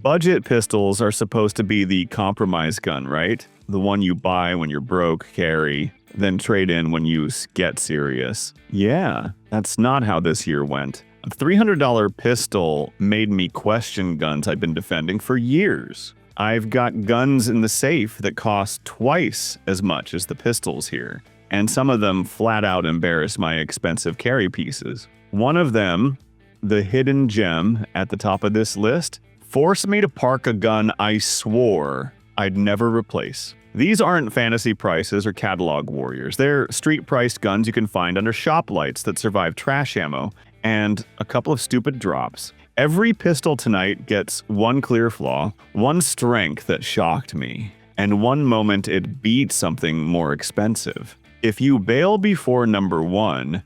Budget pistols are supposed to be the compromise gun, right? The one you buy when you're broke, carry, then trade in when you get serious. Yeah, that's not how this year went. A $300 pistol made me question guns I've been defending for years. I've got guns in the safe that cost twice as much as the pistols here, and some of them flat out embarrass my expensive carry pieces. One of them, the hidden gem at the top of this list, forced me to park a gun I swore I'd never replace. These aren't fantasy prices or catalog warriors. They're street-priced guns you can find under shop lights that survive trash ammo and a couple of stupid drops. Every pistol tonight gets one clear flaw, one strength that shocked me, and one moment it beat something more expensive. If you bail before number 1,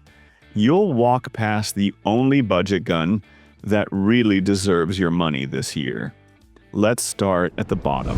you'll walk past the only budget gun that really deserves your money this year. Let's start at the bottom.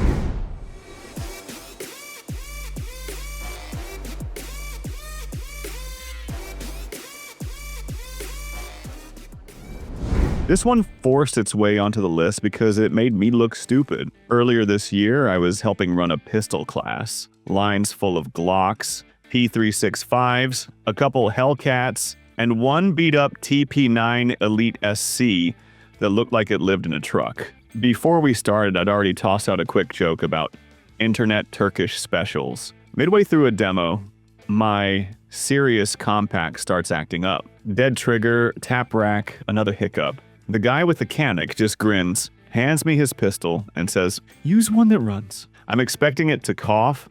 This one forced its way onto the list because it made me look stupid. Earlier this year, I was helping run a pistol class. Lines full of Glocks, P365s, a couple Hellcats, and one beat-up TP9 Elite SC that looked like it lived in a truck. Before we started, I'd already tossed out a quick joke about internet Turkish specials. Midway through a demo, my serious compact starts acting up. Dead trigger, tap rack, another hiccup. The guy with the Canik just grins, hands me his pistol, and says, "Use one that runs." I'm expecting it to cough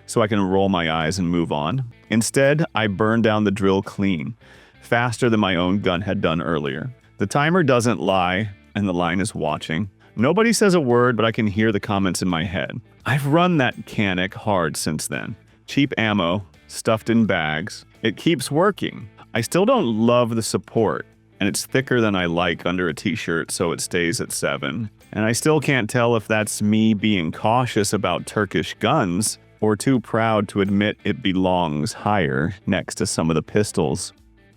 so I can roll my eyes and move on. Instead, I burn down the drill clean, faster than my own gun had done earlier. The timer doesn't lie, and the line is watching. Nobody says a word, but I can hear the comments in my head. I've run that Canik hard since then. Cheap ammo, stuffed in bags. It keeps working. I still don't love the support, and it's thicker than I like under a t-shirt, so it stays at 7. And I still can't tell if that's me being cautious about Turkish guns or too proud to admit it belongs higher next to some of the pistols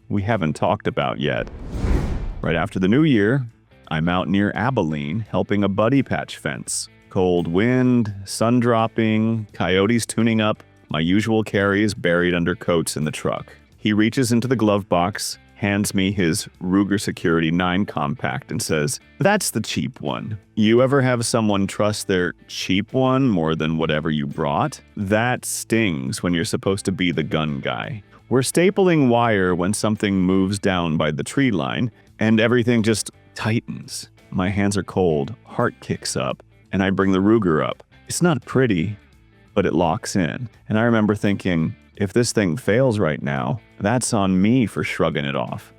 we haven't talked about yet. Right after the new year, I'm out near Abilene helping a buddy patch fence. Cold wind, sun dropping, coyotes tuning up, my usual carries buried under coats in the truck. He reaches into the glove box, hands me his Ruger Security 9 compact and says, "That's the cheap one." You ever have someone trust their cheap one more than whatever you brought? That stings when you're supposed to be the gun guy. We're stapling wire when something moves down by the tree line, and everything just tightens. My hands are cold, heart kicks up, and I bring the Ruger up. It's not pretty, but it locks in. And I remember thinking, if this thing fails right now, that's on me for shrugging it off,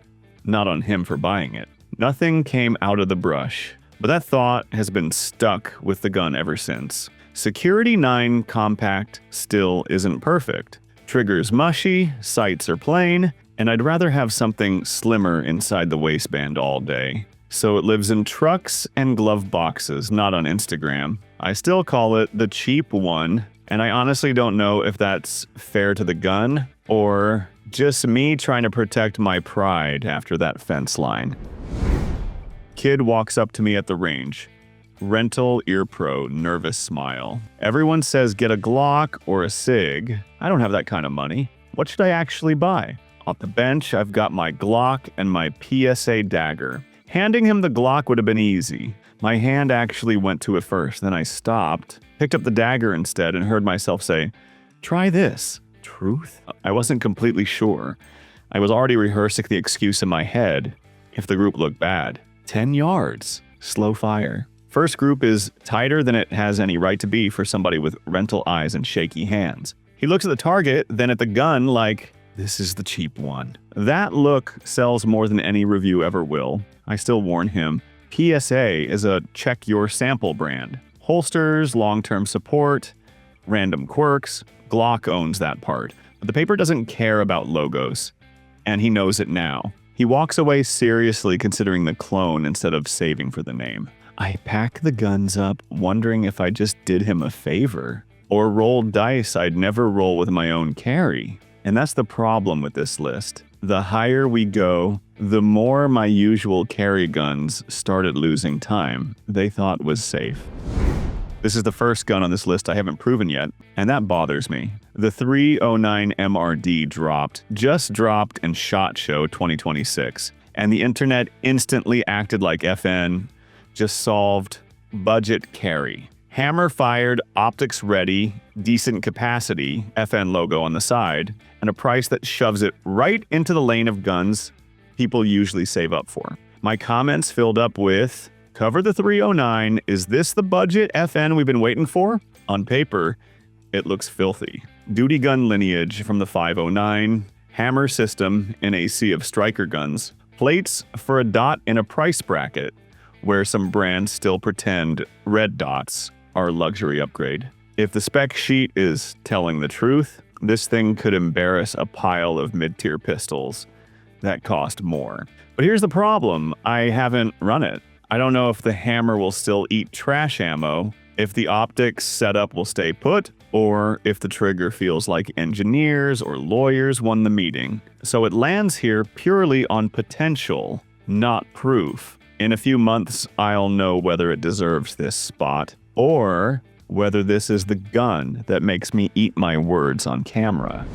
not on him for buying it. Nothing came out of the brush, but that thought has been stuck with the gun ever since. Security 9 compact still isn't perfect. Trigger's mushy, sights are plain, and I'd rather have something slimmer inside the waistband all day. So it lives in trucks and glove boxes, not on Instagram. I still call it the cheap one, and I honestly don't know if that's fair to the gun or just me trying to protect my pride after that fence line. Kid walks up to me at the range. Rental ear pro, nervous smile. Everyone says get a Glock or a SIG. I don't have that kind of money. What should I actually buy? Off the bench, I've got my Glock and my PSA Dagger. Handing him the Glock would have been easy. My hand actually went to it first, then I stopped, picked up the Dagger instead, and heard myself say, "Try this." Truth? I wasn't completely sure. I was already rehearsing the excuse in my head if the group looked bad. 10 yards. Slow fire. First group is tighter than it has any right to be for somebody with rental eyes and shaky hands. He looks at the target, then at the gun like, this is the cheap one. That look sells more than any review ever will. I still warn him, PSA is a check your sample brand. Holsters, long-term support, random quirks, Glock owns that part. But the paper doesn't care about logos, and he knows it now. He walks away seriously considering the clone instead of saving for the name. I pack the guns up, wondering if I just did him a favor, or rolled dice I'd never roll with my own carry. And that's the problem with this list. The higher we go, the more my usual carry guns started losing time they thought was safe. This is the first gun on this list I haven't proven yet, and that bothers me. The 309 MRD just dropped in SHOT Show 2026, and the internet instantly acted like FN just solved budget carry. Hammer-fired, optics-ready, decent capacity, FN logo on the side, and a price that shoves it right into the lane of guns people usually save up for. My comments filled up with, "Cover the 309, is this the budget FN we've been waiting for?" On paper, it looks filthy. Duty gun lineage from the 509, hammer system in a sea of striker guns, plates for a dot in a price bracket, where some brands still pretend red dots are a luxury upgrade. If the spec sheet is telling the truth, this thing could embarrass a pile of mid-tier pistols that cost more. But here's the problem, I haven't run it. I don't know if the hammer will still eat trash ammo, if the optics setup will stay put, or if the trigger feels like engineers or lawyers won the meeting. So it lands here purely on potential, not proof. In a few months, I'll know whether it deserves this spot, or whether this is the gun that makes me eat my words on camera.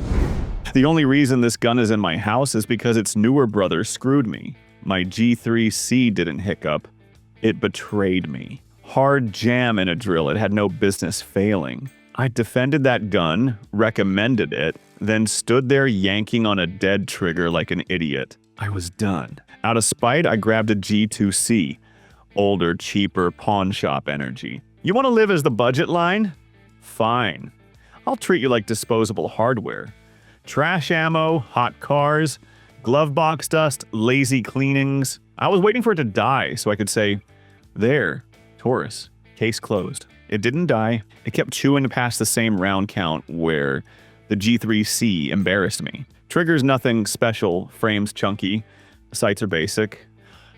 The only reason this gun is in my house is because its newer brother screwed me. My G2C didn't hiccup, it betrayed me. Hard jam in a drill, it had no business failing. I defended that gun, recommended it, then stood there yanking on a dead trigger like an idiot. I was done. Out of spite, I grabbed a G2C. Older, cheaper, pawn shop energy. You want to live as the budget line? Fine. I'll treat you like disposable hardware. Trash ammo, hot cars, glove box dust, lazy cleanings. I was waiting for it to die so I could say, "There, Taurus, case closed." It didn't die. It kept chewing past the same round count where the G3C embarrassed me. Triggers nothing special, frames chunky, sights are basic.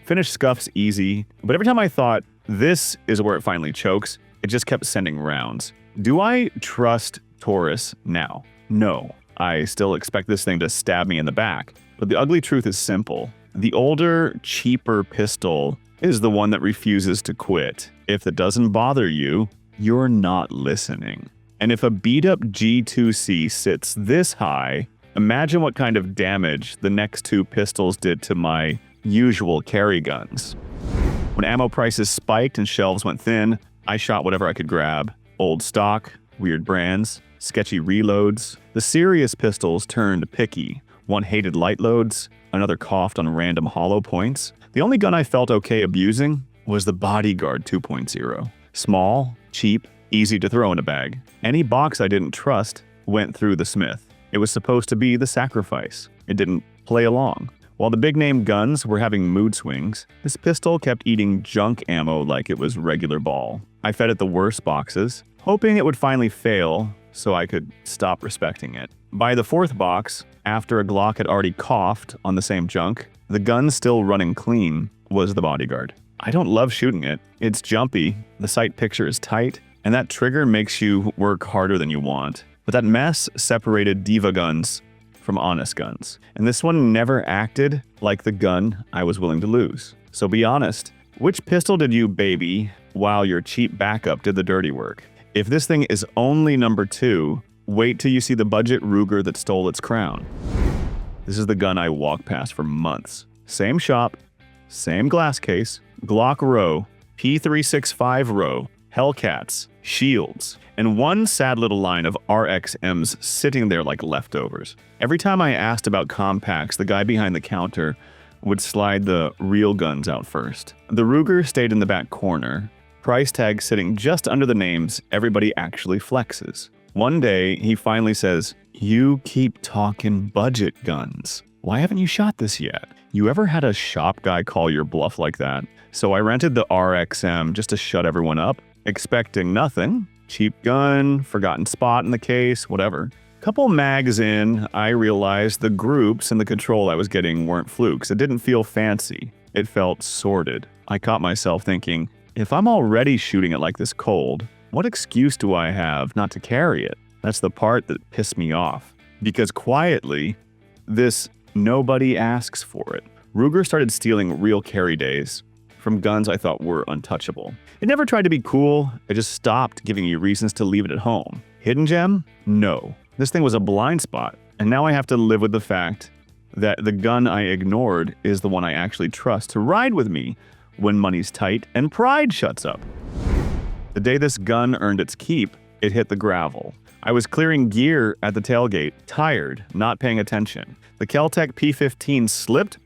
Finish scuffs easy, but every time I thought, this is where it finally chokes, it just kept sending rounds. Do I trust Taurus now? No. I still expect this thing to stab me in the back. But the ugly truth is simple. The older, cheaper pistol is the one that refuses to quit. If it doesn't bother you, you're not listening. And if a beat-up G2C sits this high, imagine what kind of damage the next two pistols did to my usual carry guns. When ammo prices spiked and shelves went thin, I shot whatever I could grab. Old stock, weird brands, sketchy reloads. The serious pistols turned picky. One hated light loads, another coughed on random hollow points. The only gun I felt okay abusing was the Bodyguard 2.0. Small, cheap, easy to throw in a bag. Any box I didn't trust went through the smith. It was supposed to be the sacrifice. It didn't play along. While the big-name guns were having mood swings, this pistol kept eating junk ammo like it was regular ball. I fed it the worst boxes, hoping it would finally fail so I could stop respecting it. By the fourth box, after a Glock had already coughed on the same junk, the gun still running clean was the Bodyguard. I don't love shooting it. It's jumpy, the sight picture is tight, and that trigger makes you work harder than you want. But that mess separated diva guns from honest guns. And this one never acted like the gun I was willing to lose. So be honest, which pistol did you baby while your cheap backup did the dirty work? If this thing is only number 2, wait till you see the budget Ruger that stole its crown. This is the gun I walked past for months. Same shop, same glass case, Glock row, P365 row, Hellcats, shields, and one sad little line of RXMs sitting there like leftovers. Every time I asked about compacts, the guy behind the counter would slide the real guns out first. The Ruger stayed in the back corner, price tag sitting just under the names everybody actually flexes. One day, he finally says, "You keep talking budget guns. Why haven't you shot this yet?" You ever had a shop guy call your bluff like that? So I rented the RXM just to shut everyone up, expecting nothing. Cheap gun, forgotten spot in the case, whatever. Couple mags in, I realized the groups and the control I was getting weren't flukes. It didn't feel fancy. It felt sordid. I caught myself thinking, if I'm already shooting it like this cold, what excuse do I have not to carry it? That's the part that pissed me off. Because quietly, this nobody asks for it. Ruger started stealing real carry days from guns I thought were untouchable. It never tried to be cool, it just stopped giving you reasons to leave it at home. Hidden gem? No. This thing was a blind spot, and now I have to live with the fact that the gun I ignored is the one I actually trust to ride with me when money's tight and pride shuts up. The day this gun earned its keep, it hit the gravel. I was clearing gear at the tailgate, tired, not paying attention. The Kel-Tec P15 slipped,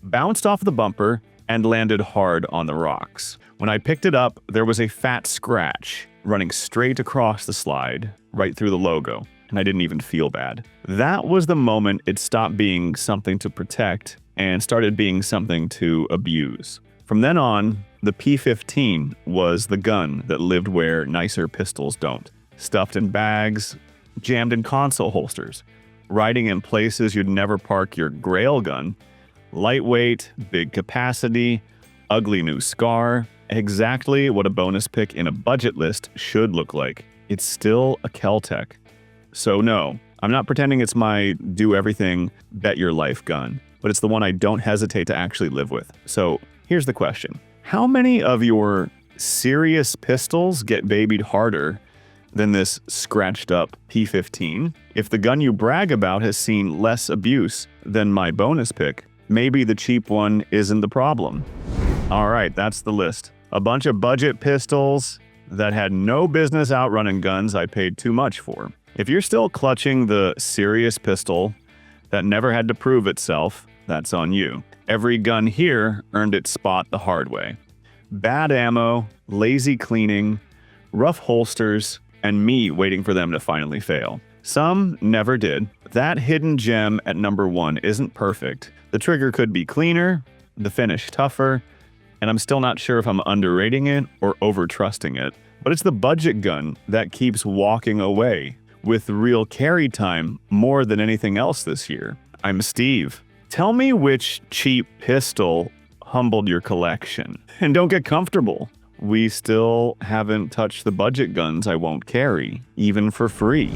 bounced off the bumper, and landed hard on the rocks. When I picked it up, there was a fat scratch running straight across the slide, right through the logo, and I didn't even feel bad. That was the moment it stopped being something to protect and started being something to abuse. From then on, the P15 was the gun that lived where nicer pistols don't. Stuffed in bags, jammed in console holsters, riding in places you'd never park your grail gun. Lightweight, big capacity, ugly new scar, exactly what a bonus pick in a budget list should look like. It's still a Kel-Tec. So no, I'm not pretending it's my do-everything, bet-your-life gun, but it's the one I don't hesitate to actually live with. So here's the question. How many of your serious pistols get babied harder than this scratched-up P15? If the gun you brag about has seen less abuse than my bonus pick, maybe the cheap one isn't the problem. All right, that's the list. A bunch of budget pistols that had no business outrunning guns I paid too much for. If you're still clutching the serious pistol that never had to prove itself, that's on you. Every gun here earned its spot the hard way. Bad ammo, lazy cleaning, rough holsters, and me waiting for them to finally fail. Some never did. That hidden gem at number 1 isn't perfect. The trigger could be cleaner, the finish tougher, and I'm still not sure if I'm underrating it or over-trusting it. But it's the budget gun that keeps walking away, with real carry time more than anything else this year. I'm Steve. Tell me which cheap pistol humbled your collection. And don't get comfortable. We still haven't touched the budget guns I won't carry, even for free.